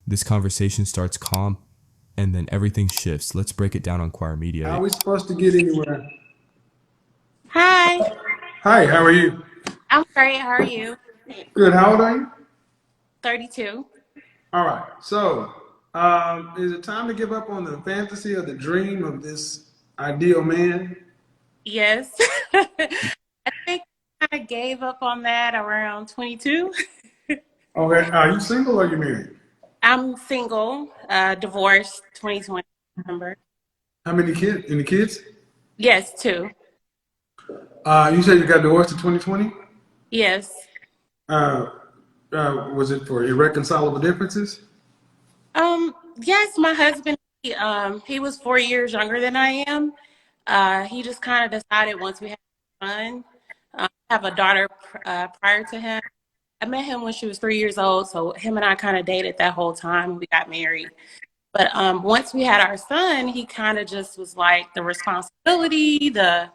This conversation starts calm and then everything shifts. Let's break it down on Choir How Media. are we supposed to get anywhere? Hi, Hi, how are you? I'm great. How are you? Good. How old are you? 32. All right. So, is it time to give up on the fantasy or the dream of this ideal man? Yes. I think I kind of gave up on that around 22. Okay. Are you single or are you married? I'm single, divorced 2020 December. How many kids? Any kids? Yes, two. You said you got divorced in 2020. Yes. Uh, was it for irreconcilable differences? Yes, my husband, he was 4 years younger than I am. He just kind of decided once we had a son, have a daughter prior to him. I met him when she was 3 years old, so him and I kind of dated that whole time. We got married. But once we had our son, he kind of just was like the responsibility, the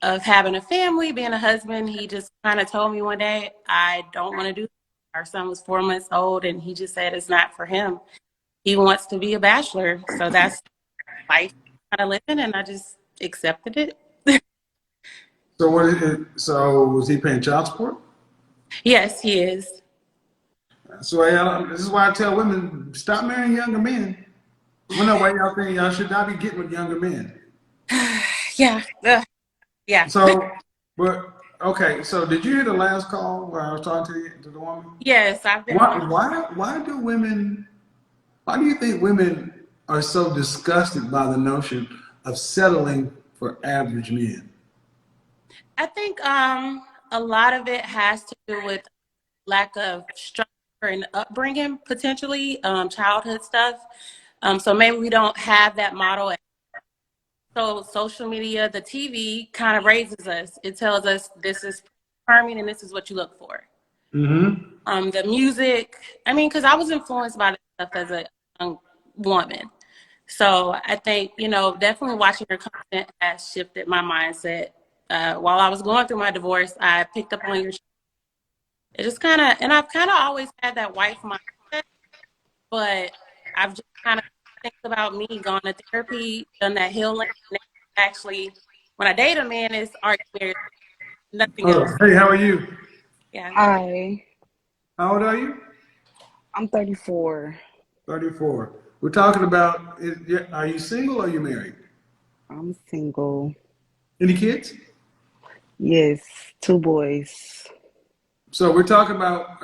of having a family, being a husband. He just kind of told me one day, I don't want to do this. Our son was 4 months old, and he just said it's not for him. He wants to be a bachelor, so that's life kind of living, and I just accepted it. So what is it? So was he paying child support? Yes, he is. So this is why I tell women stop marrying younger men. Well, no, why y'all think y'all should not be getting with younger men? Yeah, yeah. So, but okay. So, did you hear the last call where I was talking to you, to the woman? Yes, I've been Why, on. why, why do women? Why do you think women are so disgusted by the notion of settling for average men? I think a lot of it has to do with lack of structure and upbringing, potentially childhood stuff. So maybe we don't have that model. So social media, the TV kind of raises us. It tells us this is charming and this is what you look for. Mm-hmm. The music, I mean, because I was influenced by this stuff as a young woman. So I think, definitely watching your content has shifted my mindset. While I was going through my divorce, I picked up on your. It just kind of, and I've kind of always had that wife mindset, but I've just kind of think about me going to therapy, done that healing. And actually, when I date a man, it's already married, nothing Oh, else. hey, how are you? Yeah. Hi, How old are you? I'm 34. 34. We're talking about, are you single or are you married? I'm single. Any kids? Yes, two boys. So we're talking about,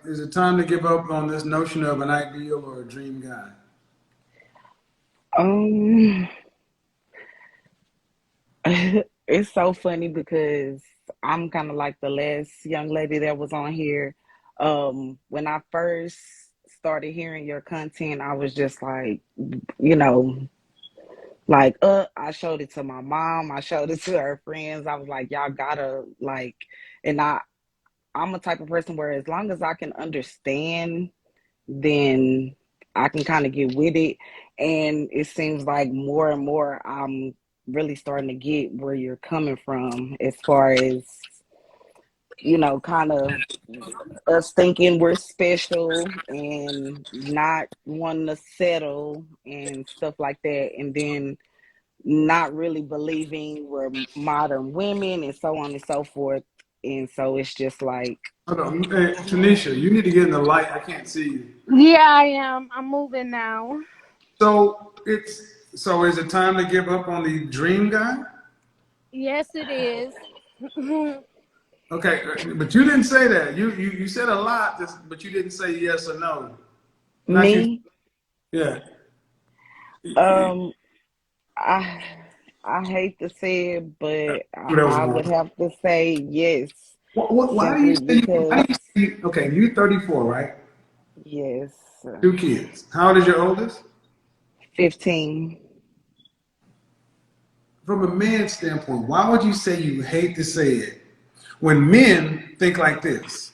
is it time to give up on this notion of an ideal or a dream guy? Um, it's so funny because I'm kind of like the last young lady that was on here. When I first started hearing your content, I was just like, you know, I showed it to my mom, I showed it to her friends. I was like, y'all gotta like, and I'm a type of person where as long as I can understand, then I can kind of get with it. And it seems like more and more I'm really starting to get where you're coming from as far as, kind of us thinking we're special and not wanting to settle and stuff like that. And then not really believing we're modern women and so on and so forth. And so it's just like, Hold on. Hey, Tanisha, you need to get in the light. I can't see you. Yeah, I am. I'm moving now. So is it time to give up on the dream guy? Yes, it is. Okay, but you didn't say that. You said a lot, but you didn't say yes or no. Not you. me. Yeah. Um, I I hate to say it, but That was I would wrong. have to say yes, Why do you simply say because okay, you're 34, right? yes, Two kids. How old is your oldest? 15. From a man's standpoint, why would you say you hate to say it when men think like this?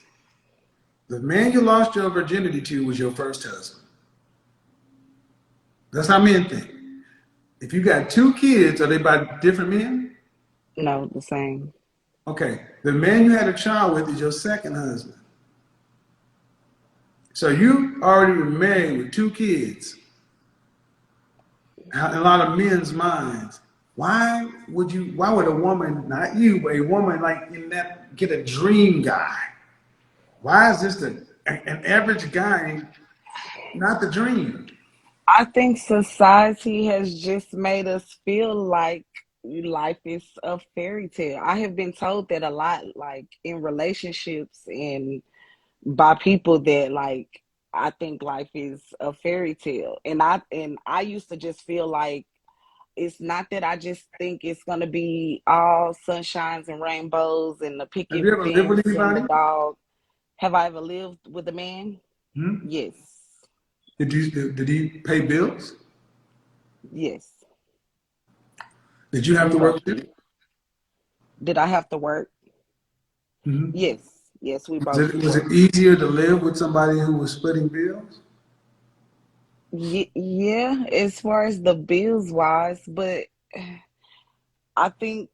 The man you lost your virginity to was your first husband. That's how men think. If you got two kids, are they by different men? No, the same. Okay. The man you had a child with is your second husband. So you already were married with 2 kids. In a lot of men's minds, why would a woman, not you, but a woman like in that, get a dream guy? Why is this an average guy not the dream? I think society has just made us feel like life is a fairy tale. I have been told that a lot, like in relationships and by people that like I think life is a fairy tale. And I used to just feel like it's not that I just think it's gonna be all sunshines and rainbows and the Have picket you ever lived fence with and the anybody? dog. Have I ever lived with a man? Hmm? Yes. Did he pay bills? Yes. Did you have We to work both too? did. Did I have to work? Hmm. Yes. Yes, we Was both was it worked. easier to live with somebody who was splitting bills? Yeah, as far as the bills wise, but I think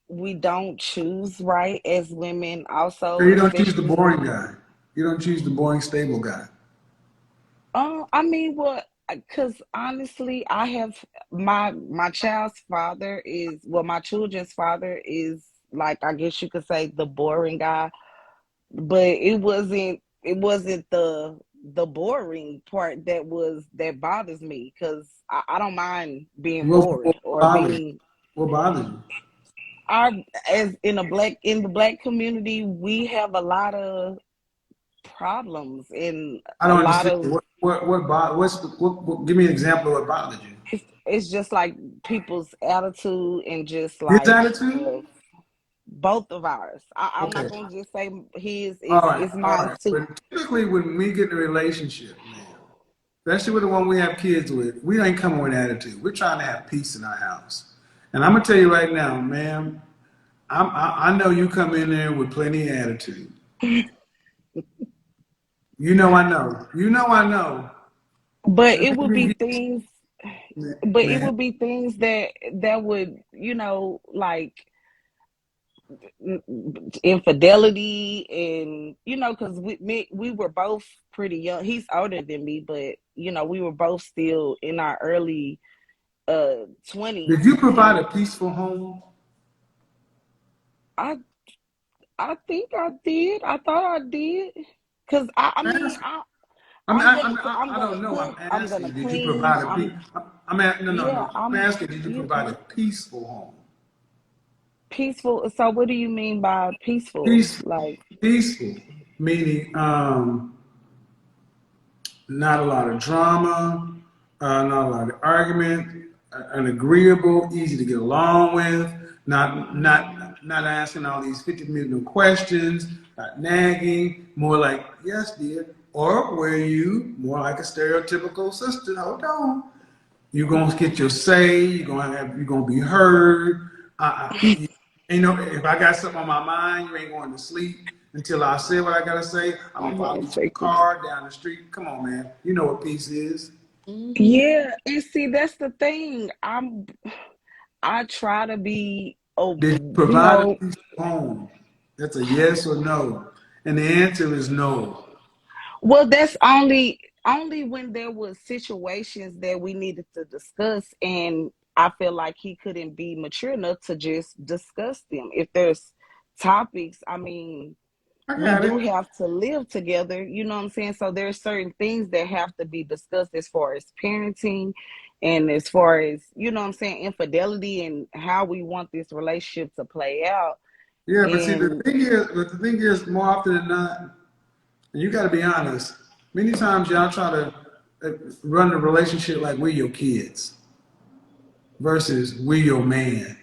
we don't choose right as women So also, you don't choose the especially boring guy. You don't choose the boring, stable guy. I mean, well, because honestly, I have my child's father is well, my children's father is like I guess you could say the boring guy, but it wasn't the boring part that bothers me because I don't mind being What bored or bothers you? being What bothers you? our as in the black community we have a lot of problems and I a don't lot understand. of Give me an example of what bothered you. it's just like people's attitude and just His like attitude? both of ours. I'm Okay. not gonna just say his All is right. it's All mine right. too. But typically when we get in a relationship, man, especially with the one we have kids with, we ain't coming with attitude. We're trying to have peace in our house. And I'm gonna tell you right now, ma'am, I know you come in there with plenty of attitude. You know I know. You know I know. But Let it would me be give things you, but it man. would be things that would, like infidelity and because we were both pretty young. He's older than me, but we were both still in our early 20s. Did you provide And a peaceful home? I I think I did. I thought I did. Cause I mean Ask. I'm I gonna don't know. cook. I'm I'm gonna asking. Did you clean. provide a peace? No, no, Yeah. no. I'm asking. Did you You provide a can peaceful home? peaceful. So what do you mean by peaceful? Peaceful, Like, peaceful, meaning not a lot of drama, not a lot of argument, an agreeable, easy to get along with, not asking all these 50 million questions, not nagging, more like, yes, dear. Or were you more like a stereotypical sister? Hold on. You're gonna get your say, you're gonna be heard. If I got something on my mind, you ain't going to sleep until I say what I gotta say. I'm gonna follow hold on you a to the second. car, down the street. Come on, man. You know what peace is. Hmm. Yeah, and see that's the thing. I try to be, Did you provide a peaceful home? That's a yes or no. And the answer is no. well, that's only when there was situations that we needed to discuss, and I feel like he couldn't be mature enough to just discuss them. If there's topics, I mean, I we got do it. have to live together, you know what I'm saying? So there's certain things that have to be discussed as far as parenting and as far as, you know what I'm saying, infidelity and how we want this relationship to play out. Yeah, but see, And the thing is, more often than not, and you got to be honest. Many times, y'all try to run the relationship like we're your kids versus we're your man.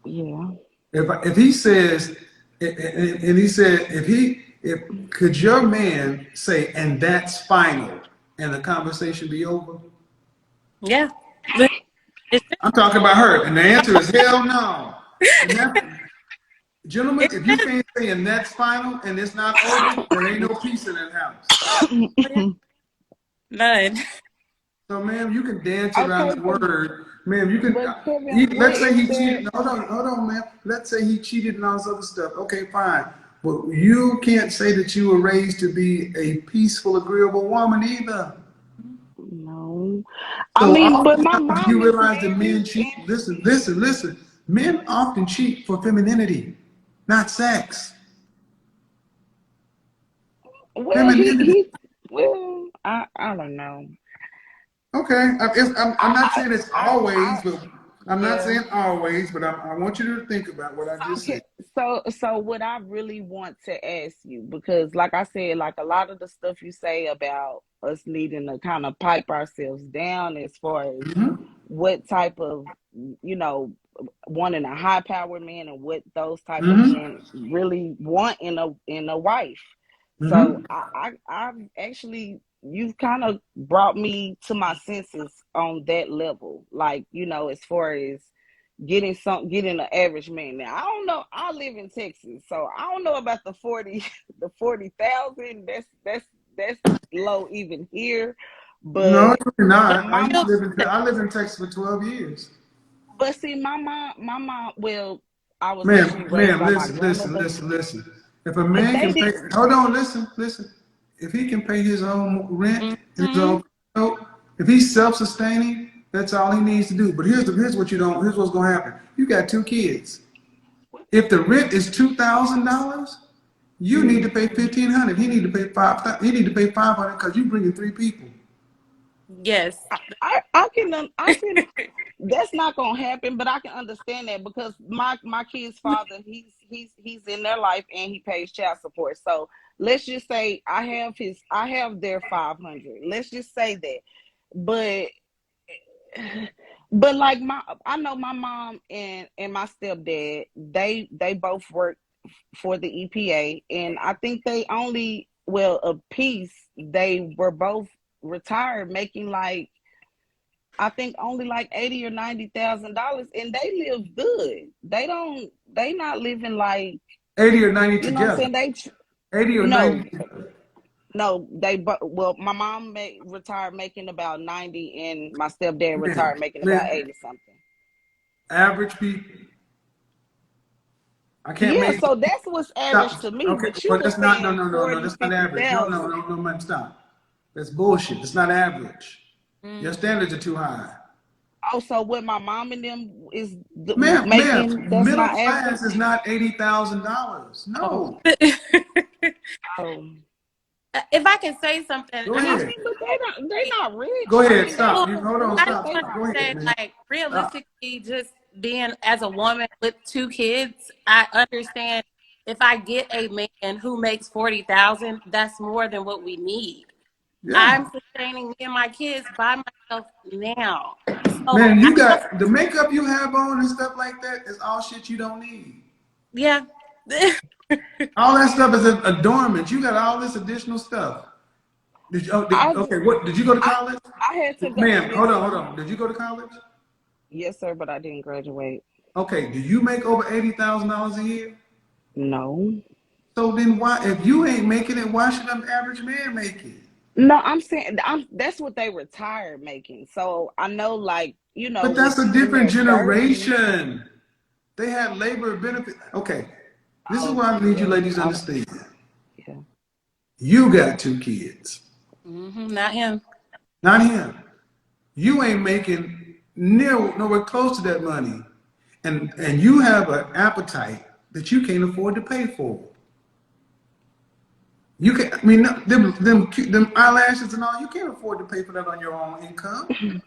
yeah. If he says, and he said, if could your man say, and that's final, and the conversation be over? Yeah. But it's I'm talking about her, and the answer is hell no. And that, gentlemen, it's if you can't say, and that's final, and it's not over, there ain't no peace in that house. none. So, ma'am, you can dance around Okay, the word. Ma'am, you can. but Kevin, what Let's say is he there? cheated. Hold on, ma'am. Let's say he cheated and all this other stuff. Okay, fine. But you can't say that you were raised to be a peaceful, agreeable woman either. No. I So mean, but my oftentimes mom you is realize that men married cheat. and Listen. Men often cheat for femininity, not sex. well, Femininity. I don't know. Okay, I'm not saying it's always, I but I'm not yeah. saying always, but I want you to think about what I just Okay, said. so what I really want to ask you, because like I said, like a lot of the stuff you say about us needing to kind of pipe ourselves down as far as Mhm. what type of, you know, wanting a high powered man and what those type of Mhm. men really want in a wife. So Mhm. I've actually, you've kind of brought me to my senses on that level, like, you know, as far as getting an average man. Now I don't know. I live in Texas, so I don't know about the 40, the 40,000. That's low even here. No, But you're not. I my used mom, to live in I lived in Texas for 12 years. but see, my mom. Well, I was actually raised Ma'am, by my grandmother, listen. If a but man they can pay, didn't. hold on, listen. If he can pay his own rent and his Mm-hmm. own, if he's self-sustaining, that's all he needs to do. But here's what you don't. Here's what's gonna happen. You got two kids. If the rent is $2,000, you need to Mhm. pay 1,500. He need to pay five. He need to pay 500 because you bringing three people. Yes. I can. That's not gonna happen, but I can understand that because my kid's father, he's in their life and he pays child support. So let's just say I have their 500. Let's just say that, but like I know my mom and my stepdad, they both work for the EPA, and I think they only, well, a piece, they were both retired making like, I think only like 80 or $90,000, and they live good. They not living like, 80 or 90 you know what I'm together. saying. They 80 or no 90. no they well, my mom retired making about 90, and my stepdad Man, retired making about man, 80 something. average people. I can't Yeah, make so that's what's average stop. to me. Okay, But you well were that's not. No, saying no, no, no. 40, That's not fifty average. thousand. Man, stop. That's bullshit. It's not average. Your Mm. standards are too high. Oh, so what my mom and them is Ma'am, making, that's middle not class is average. not $80,000. Oh. No. Oh, If I can say something, Go I mean, I ahead. mean, but they not Go rich. I ahead. mean, they Stop. well, You living hold on. I good, just but Stop. want they Stop. to Go not ahead, say, man. like, Stop. realistically, just being as a woman with two kids, I understand if I get a man who makes 40,000, that's more than what we need. Yeah. I'm sustaining me and my kids by myself now. So Man, I you don't, got the makeup you have on and stuff like that is all shit you don't need. yeah. All that stuff is an adornment. You got all this additional stuff. I Okay, what did you go to I college? I had to go. Ma'am, Yes, hold sir. on. Did you go to college? Yes, sir. But I didn't graduate. Okay, do you make over $80,000 a year? No. So then why, if you ain't making it, why should an average man make it? No, I'm saying that's what they retired making. So I know, like, you know, But that's with a people in different their 30s. generation. They had labor benefit. Okay, this is Oh, what I need you well, ladies to I don't. understand. Yeah. You got two kids, Not him. not him. You ain't making nowhere close to that money, and you have an appetite that you can't afford to pay for. You can, I mean, them eyelashes and all. You can't afford to pay for that on your own income.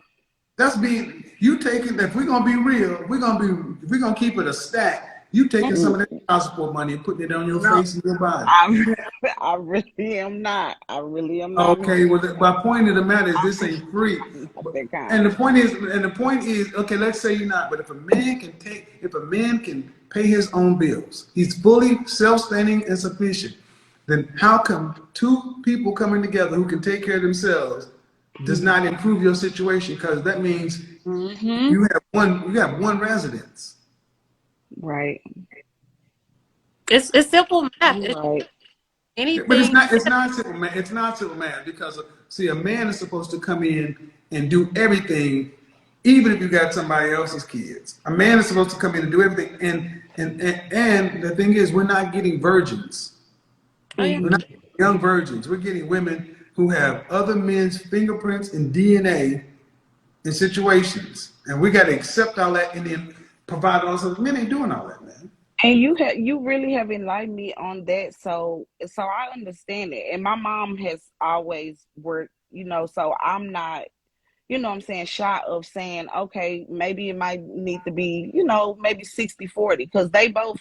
That's being you taking. If we're gonna be real, if we're gonna keep it a stack. You taking some of that child support money and putting it on your No, face and your body. I'm. I really am not. I really am not, Okay, Mr. well, my point of the matter is this ain't free. I'm not that And kind. the point is, okay, let's say you're not, but if a man can pay his own bills, he's fully self-standing and sufficient, then how come two people coming together who can take care of themselves does not improve your situation? Because that means Mm-hmm. you have one residence. Right. It's simple math. You're right. But it's Anything. not. It's not simple, man. It's not simple, man. Because see, a man is supposed to come in and do everything, even if you got somebody else's kids. A man is supposed to come in and do everything. And And the thing is, we're not getting virgins. Oh yeah. We're not getting young virgins. We're getting women who have other men's fingerprints and DNA in situations, and we got to accept all that and then provide all this. Men ain't doing all that, man. And you really have enlightened me on that. So I understand it. And my mom has always worked, so I'm not, what I'm saying, shy of saying, okay, maybe it might need to be, maybe 60-40, because they both,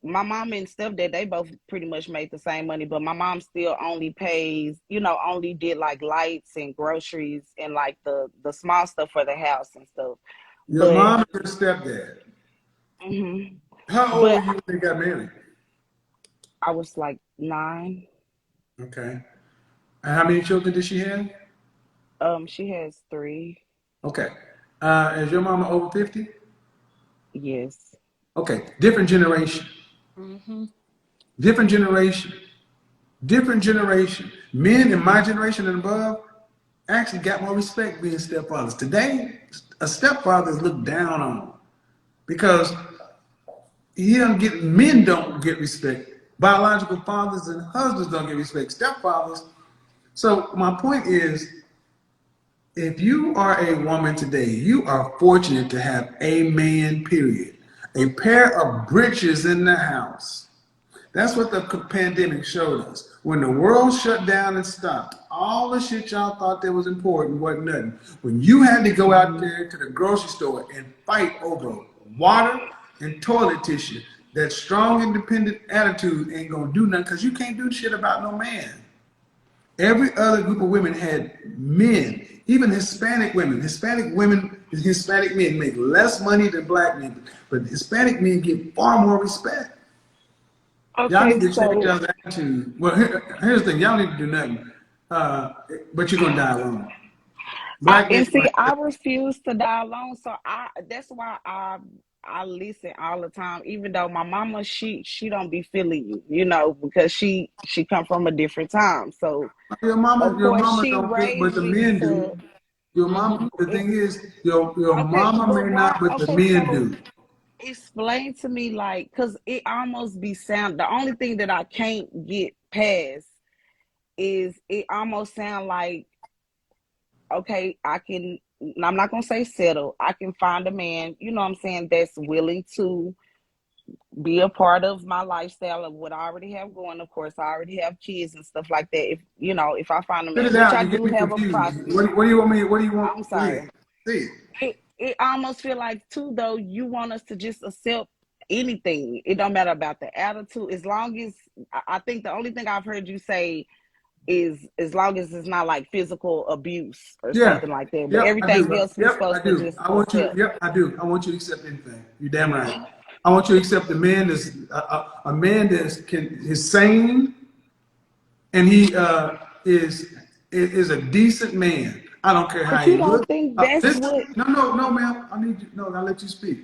my mom and stepdad, they both pretty much made the same money, but my mom still only pays, only did like lights and groceries and like the small stuff for the house and stuff. Your But mom and your stepdad. mhm. How old but were you when they got married? I was like 9. Okay. And how many children did she have? She has 3. Okay. Is your mama over 50? Yes. Okay. Different generation. Mm-hmm. Different generation. Different generation. Men in my generation and above actually got more respect being stepfathers. Today, a stepfather is looked down on because men don't get respect. Biological fathers and husbands don't get respect. Stepfathers. So my point is, if you are a woman today, you are fortunate to have a man, period. A pair of britches in the house. That's what the pandemic showed us. When the world shut down and stopped, all the shit y'all thought that was important wasn't nothing. When you had to go out there to the grocery store and fight over water and toilet tissue, that strong, independent attitude ain't gonna do nothing because you can't do shit about no man. Every other group of women had men, even Hispanic women. Hispanic men make less money than black men, but Hispanic men get far more respect. Y'all Okay, need to change so y'all's attitude. Well, here's the thing: y'all need to do nothing, but you're gonna die alone. Black men, I refuse to die alone. So that's why I listen all the time. Even though my mama, she don't be feeling you, because she come from a different time. So of your course mama she don't think, but raised the me men to. do. Your Mm-hmm. mama. The It's thing is, your okay, mama but may why? not, but the Okay, men so do. explain to me, like, because it almost be sound. The only thing that I can't get past is it almost sound like, okay, I'm not gonna say settle. I can find a man, what I'm saying, that's willing to be a part of my lifestyle of what I already have going. Of course, I already have kids and stuff like that. If I find a Spit man, it which out. I You get do me have a confused. process. What do you want me? What do you want? I'm Go ahead. sorry. Say it. It almost feel like too, though, you want us to just accept anything. It don't matter about the attitude. As long as I think the only thing I've heard you say is as long as it's not like physical abuse or Yeah. something like that. But Yep, I do. everything else we Yep, I supposed to do. just I want you. accept. Yep, I do. I want you to accept anything. You damn right. I want you to accept a man that's a man is sane and he is a decent man. I don't care how But he you don't looks. think that's Listen, what no, ma'am. I need you. No, I'll let you speak.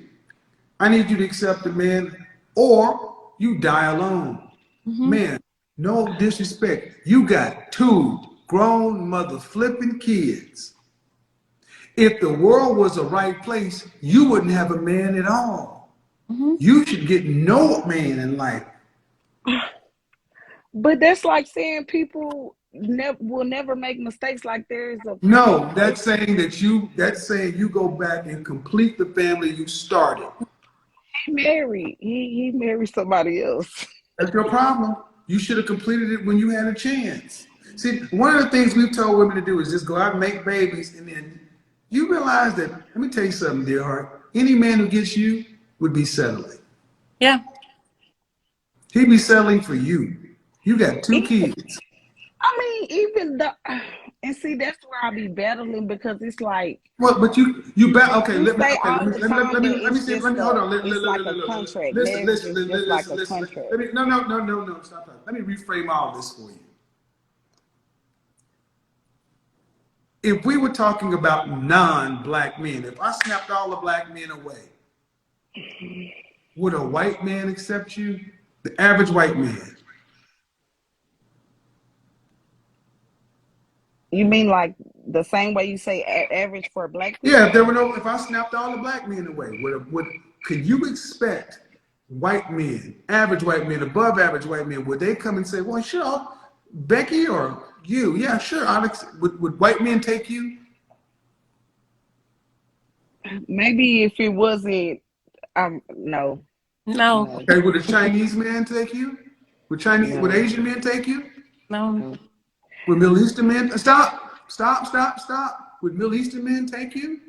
I need you to accept the man, or you die alone. Mm-hmm. Man, no disrespect. You got two grown mother flipping kids. If the world was the right place, you wouldn't have a man at all. Mm-hmm. You should get no man in life. but that's like saying people will never make mistakes. Like there's a No, perfect that's saying you go back and complete the family you started. he married. He married somebody else. That's your problem. You should have completed it when you had a chance. See, one of the things we've told women to do is just go out and make babies, and then you realize that, let me tell you something, dear heart. Any man who gets you would be settling. Yeah. He'd be settling for you. You got two Even kids. I mean, even the and see that's where I be battling because it's like Well, but you bet. Okay, you let me. say Okay, all the time that let me it's see. just Hold a on. it's like a contract. Listen, Marriage listen, is just like a listen. contract. Let me. No. Stop that. Let me reframe all this for you. If we were talking about non-black men, if I snapped all the black men away, would a white man accept you? The average white man. You mean like the same way you say average for black Yeah, people? if I snapped all the black men away, could you expect white men, average white men, above average white men, would they come and say, well, sure, Becky or you, yeah, sure, Alex, would white men take you? Maybe if it wasn't, no, No, no, Okay, would a Chinese man take you? Would no, Asian men take you? no. no, Would Middle Eastern men, stop. Would Middle Eastern men take you?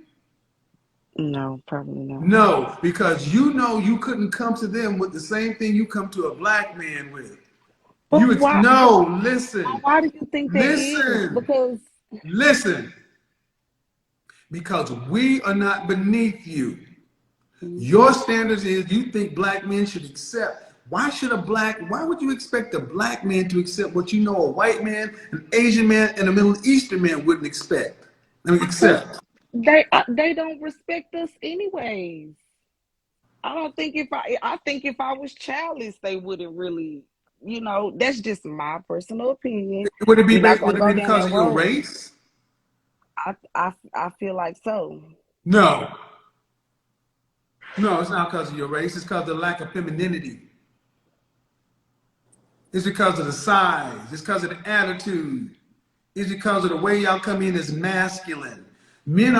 no, probably not. No, because you know you couldn't come to them with the same thing you come to a black man with. But why? No, listen, Why do you think that is? listen, Because listen. Because we are not beneath you. Your standards is you think black men should accept. Why would you expect a black man to accept what you know a white man, an Asian man, and a Middle Eastern man wouldn't expect? I mean, because accept. they don't respect us anyways. I don't think I think if I was childless, they wouldn't really. That's just my personal opinion. We're not Would gonna it be go down because that of your road. race? I feel like so. No. No, it's not because of your race. It's because of the lack of femininity. It's because of the size. It's because of the attitude. It's because of the way y'all come in as masculine. Men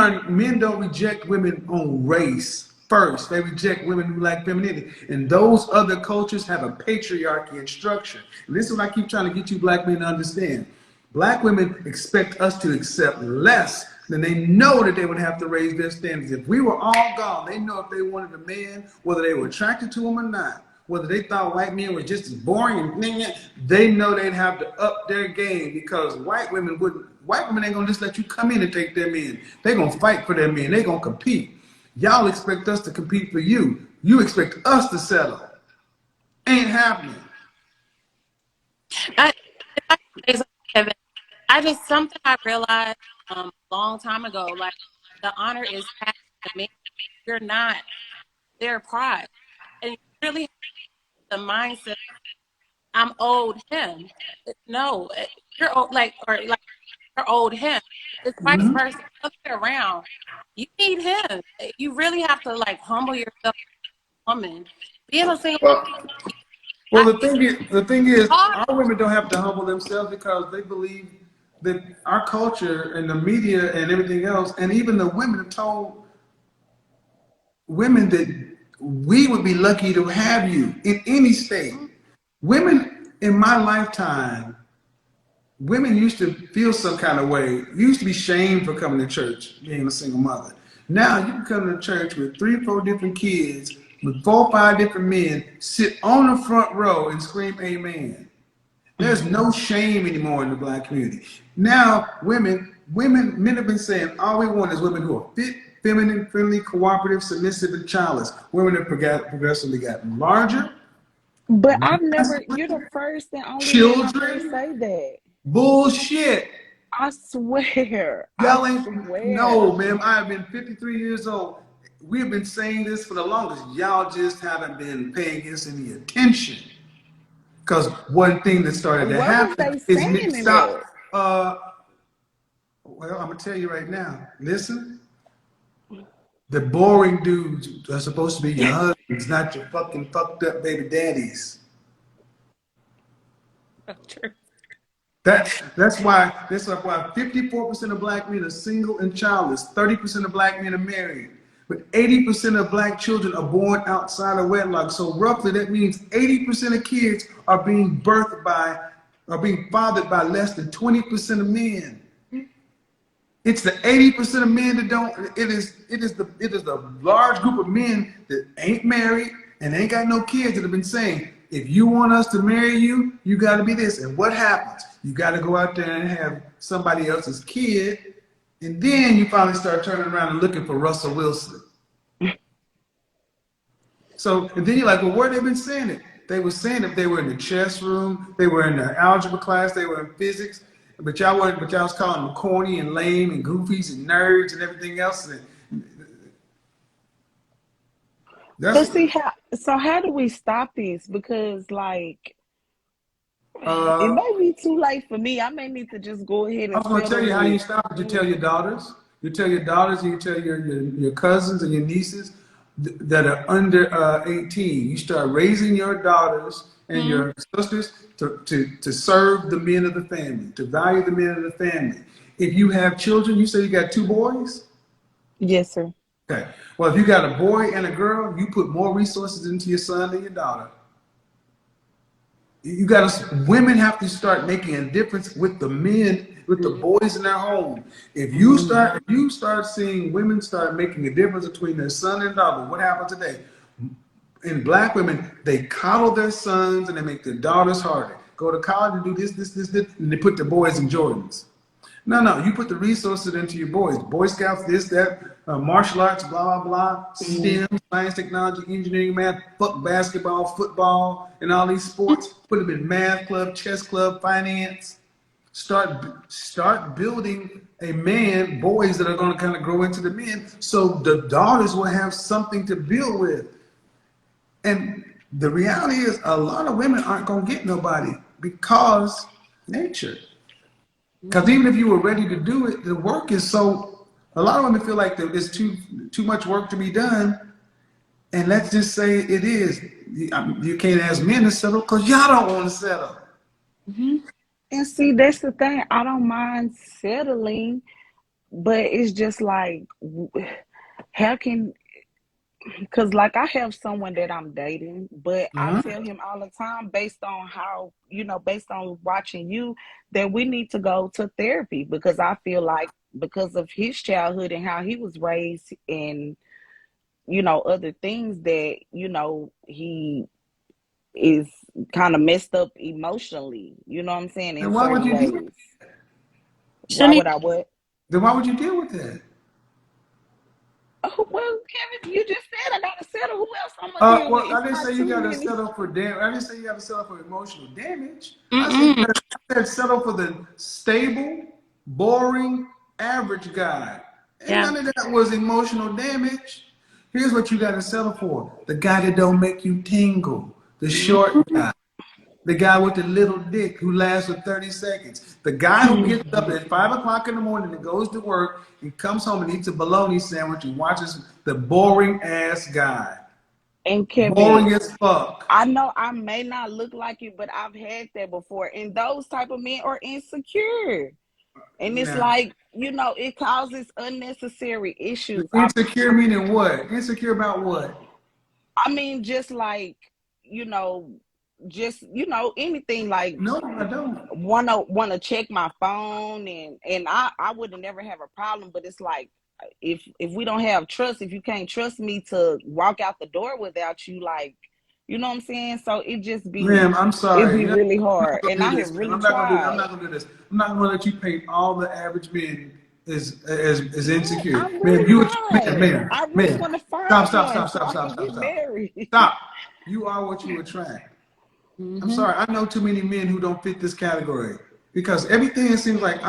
don't reject women on race first. They reject women who lack femininity. And those other cultures have a patriarchy and structure. And this is what I keep trying to get you black men to understand. Black women expect us to accept less than they know that they would have to raise their standards. If we were all gone, they know if they wanted a man, whether they were attracted to him or not, whether they thought white men were just as boring and they know they'd have to up their game because white women ain't gonna just let you come in and take their men. They're gonna fight for their men. They're gonna compete. Y'all expect us to compete for you. You expect us to settle. Ain't happening. I, if I could say something, Kevin, something I realized a long time ago, like the honor is passed to the man. You're not their prize. And you really have the mindset, I'm owed him. No, you're owed, like you're owed him. It's vice versa. Other way around. You need him. You really have to like humble yourself, woman. Being a single, Well, I, the thing is, hard. our women don't have to humble themselves because they believe that our culture and the media and everything else, and even the women have told women that we would be lucky to have you in any state. Women in my lifetime, women used to feel some kind of way. You used to be shamed for coming to church, being a single mother. Now you can come to church with 3, 4 different kids, with 4, 5 different men, sit on the front row and scream amen. There's no shame anymore in the black community. Now, men have been saying all we want is women who are fit, feminine, friendly, cooperative, submissive, and childless. Women have progressively gotten larger, But you're the first and only man I've heard children, say that. bullshit. I swear. I Y'all ain't, no, swear. ma'am, I have been 53 years old. We've been saying this for the longest. Y'all just haven't been paying us any attention. Because one thing that started to Where was happen they is saying stop. that? Well, I'm gonna tell you right now. Listen, the boring dudes are supposed to be your husbands, not your fucking fucked up baby daddies. True. That's why 54% of black men are single and childless. 30% of black men are married. But 80% of black children are born outside of wedlock. So roughly that means 80% of kids are being fathered by less than 20% of men. It's the 80% of men that don't. It is the large group of men that ain't married and ain't got no kids that have been saying, if you want us to marry you, you got to be this. And what happens? You got to go out there and have somebody else's kid, and then you finally start turning around and looking for Russell Wilson. So, and then you're like, well, where they been saying it? They were saying if they were in the chess room, they were in the algebra class, they were in physics, but y'all was calling them corny and lame and goofies and nerds and everything else. And But that's see how do we stop this? Because like it uh, may be too late for me. I may need to just go ahead I and was going to tell settle you how you with stop it. You tell your daughters, and you tell your cousins and your nieces. that are under 18. You start raising your daughters and Mhm. your sisters to serve the men of the family, to value the men of the family. If you have children, you say you got 2 boys? Yes, sir. Okay. Well, if you got a boy and a girl, you put more resources into your son than your daughter. You got to, women have to start making a difference with the men, with the boys in their home. If you start seeing women start making a difference between their son and daughter, what happens today? In black women, they coddle their sons and they make their daughters harder. Go to college and do this, and they put the boys in Jordans. No, no, you put the resources into your boys. Boy Scouts, this, that, martial arts, blah, blah, blah, Mhm. STEM, science, technology, engineering, math, fuck basketball, football, and all these sports. Put them in math club, chess club, finance. Start building a man, boys that are going to kind of grow into the men, so the daughters will have something to build with. And the reality is, a lot of women aren't going to get nobody because nature. Because even if you were ready to do it, the work is so. A lot of women feel like there's too much work to be done, and let's just say it is. You can't ask men to settle because y'all don't want to settle. Mhm. And see, that's the thing. I don't mind settling, but it's just like, how can, because like I have someone that I'm dating, but I Uh-huh. tell him all the time, based on how, based on watching you, that we need to go to therapy, because I feel like because of his childhood and how he was raised and, other things that, he is kind of messed up emotionally, you know what I'm saying, in Then why would certain you do? ways. Why Shouldn't would I what? Then why would you deal with that? Oh, well, Kevin, you just said I gotta settle. Who else I'm gonna deal with? Well, I It's didn't not say you too got to many. settle for damage. I didn't say you got to settle for emotional damage. Mm-mm. I said settle for the stable, boring, average guy. And Yeah. none of that was emotional damage. Here's what you got to settle for: the guy that don't make you tingle, the short Mhm. guy, the guy with the little dick who lasts for 30 seconds, the guy who gets up Mhm. at 5 o'clock in the morning and goes to work and comes home and eats a bologna sandwich and watches the boring ass guy. And Kevin, Boring as fuck. I know I may not look like you, but I've had that before. And those type of men are insecure. And it's Now, like, it causes unnecessary issues. insecure meaning what? Insecure about what? I mean, just like, you know, anything like No, I don't. wanna check my phone, and I would have never have a problem, but it's like, if we don't have trust, if you can't trust me to walk out the door without you, like, you know what I'm saying? So Ma'am, I'm it'd sorry. be You know, really I'm hard. not gonna And do I have this, man. really I'm not gonna do. I'm tried. not gonna do this. I'm not gonna let you paint all the average men as No, insecure. I'm Man, really you, not. I really man. want to Stop, find stop, one stop, so stop, I stop, can stop, get stop. married. Stop. You are what you attract. I'm Mhm. sorry, I know too many men who don't fit this category because everything seems like,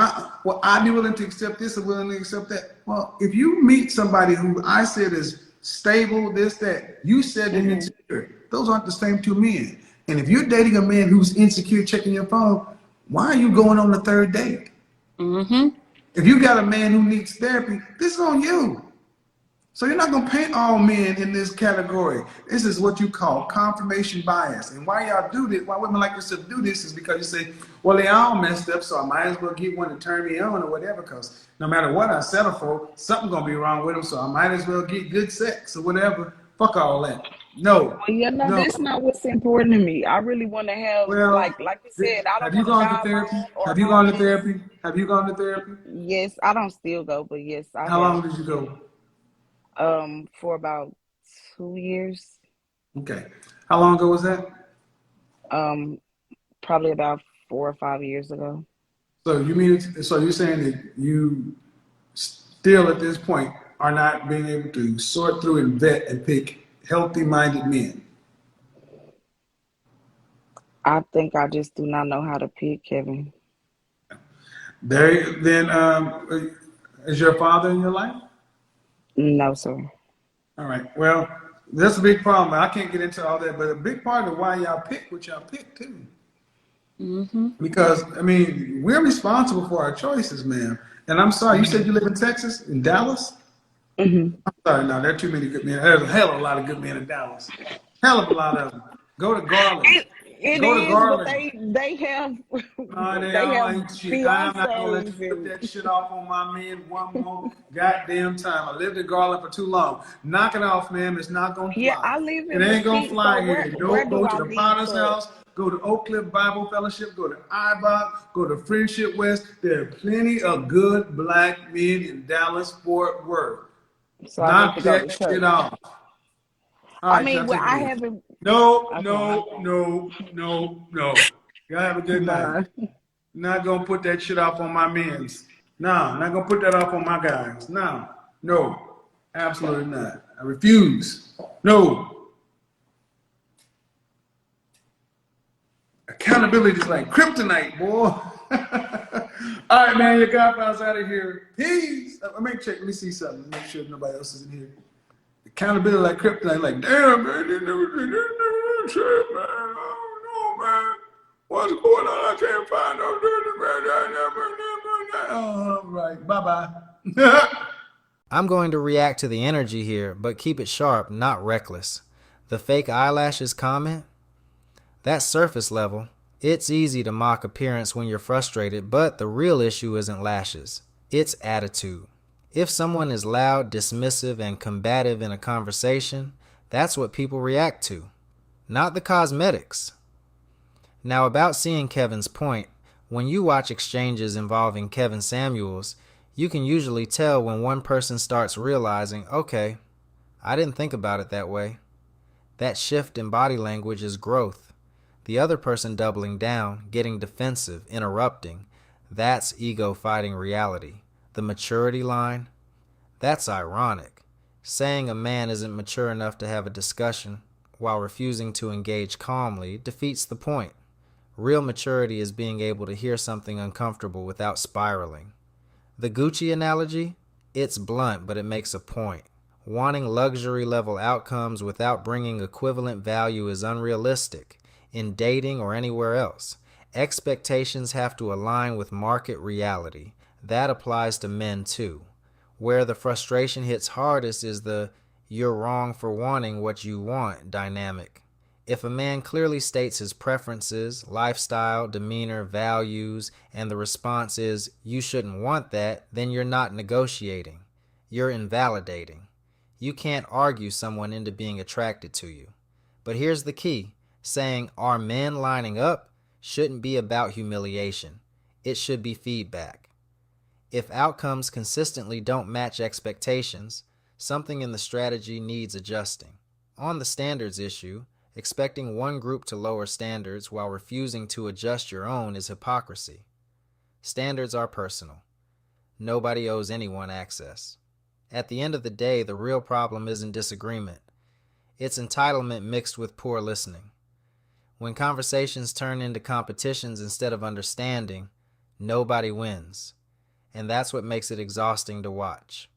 well, I'd be willing to accept this and willing to accept that. Well, if you meet somebody who I said is stable, this, that, you said they're Hmm. insecure. Those aren't the same two men. And if you're dating a man who's insecure, checking your phone, why are you going on the third date? Mhm. If you got a man who needs therapy, this is on you. So you're not gonna paint all men in this category. This is what you call confirmation bias. And why y'all do this, why women like us to do this is because you say, well, they all messed up, so I might as well get one to turn me on or whatever, because no matter what I settle for, something's gonna be wrong with them, so I might as well get good sex or whatever. Fuck all that. No, Well, no, no. that's not what's important to me. I really want to have, Well, like you said, I don't have you want to gone to die therapy? alone or Have you gone to homeless. therapy? Have you gone to therapy? Yes, I don't still go, but yes, I How have. long did you go? For about 2 years. Okay. How long ago was that? Um, Probably about 4 or 5 years ago. So you mean so you're saying that you still at this point are not being able to sort through and vet and pick healthy minded men? I think I just do not know how to pick, Kevin. There then is your father in your life? No, sir. All right. Well, that's a big problem. I can't get into all that, but a big part of why y'all pick what y'all pick too. Mhm. Because I mean, we're responsible for our choices, man. And I'm sorry, you said you live in Texas, in Dallas? Hmm. Sorry, no, there are too many good men. There's a hell of a lot of good men in Dallas. Hell of a lot of them. Go to Garland. It Go to is, but Garland. they have No, they they all have ain't shit. I'm not gonna let you fiancés put and that shit off on my men one more goddamn time. I lived in Garland for too long. Knock it off, man. It's not gonna yeah, fly. I live It in ain't gonna Mesquite, so fly here. where Don't do go to I the need Potter's to? house. Go to Oak Cliff Bible Fellowship. Go to IBOC. Go to Friendship West. There are plenty of good black men in Dallas, Fort Worth. So I need to Knock go that to shit church. off. All I right, y'all mean, well, take it I easy. haven't. No, Okay, no, no, no, no. Y'all have a good night. bye. Not gonna put that shit off on my men's. No, not gonna put that off on my guys. No, no, absolutely not. I refuse. No. Accountability is like kryptonite, boy. All right, man, your godfather's out of here. Peace. Let me check. Let me see something. Make sure nobody else is in here. Accountability like kryptonite. Like, damn, man, they never did shit, man. Oh, no, man. What's going on? I can't find no dirty man. All right, bye-bye. I'm going to react to the energy here, but keep it sharp, not reckless. The fake eyelashes comment? That's surface level. It's easy to mock appearance when you're frustrated, but the real issue isn't lashes. It's attitude. If someone is loud, dismissive, and combative in a conversation, that's what people react to, not the cosmetics. Now, about seeing Kevin's point, when you watch exchanges involving Kevin Samuels, you can usually tell when one person starts realizing, okay, I didn't think about it that way. That shift in body language is growth. The other person doubling down, getting defensive, interrupting, that's ego fighting reality. The maturity line, that's ironic. Saying a man isn't mature enough to have a discussion while refusing to engage calmly defeats the point. Real maturity is being able to hear something uncomfortable without spiraling. The Gucci analogy? It's blunt, but it makes a point. Wanting luxury level outcomes without bringing equivalent value is unrealistic, in dating or anywhere else. Expectations have to align with market reality. That applies to men too. Where the frustration hits hardest is the "you're wrong for wanting what you want" dynamic. If a man clearly states his preferences, lifestyle, demeanor, values, and the response is "you shouldn't want that," then you're not negotiating. You're invalidating. You can't argue someone into being attracted to you. But here's the key. Saying, "are men lining up?" shouldn't be about humiliation. It should be feedback. If outcomes consistently don't match expectations, something in the strategy needs adjusting. On the standards issue, expecting one group to lower standards while refusing to adjust your own is hypocrisy. Standards are personal. Nobody owes anyone access. At the end of the day, the real problem isn't disagreement. It's entitlement mixed with poor listening. When conversations turn into competitions instead of understanding, nobody wins. And that's what makes it exhausting to watch.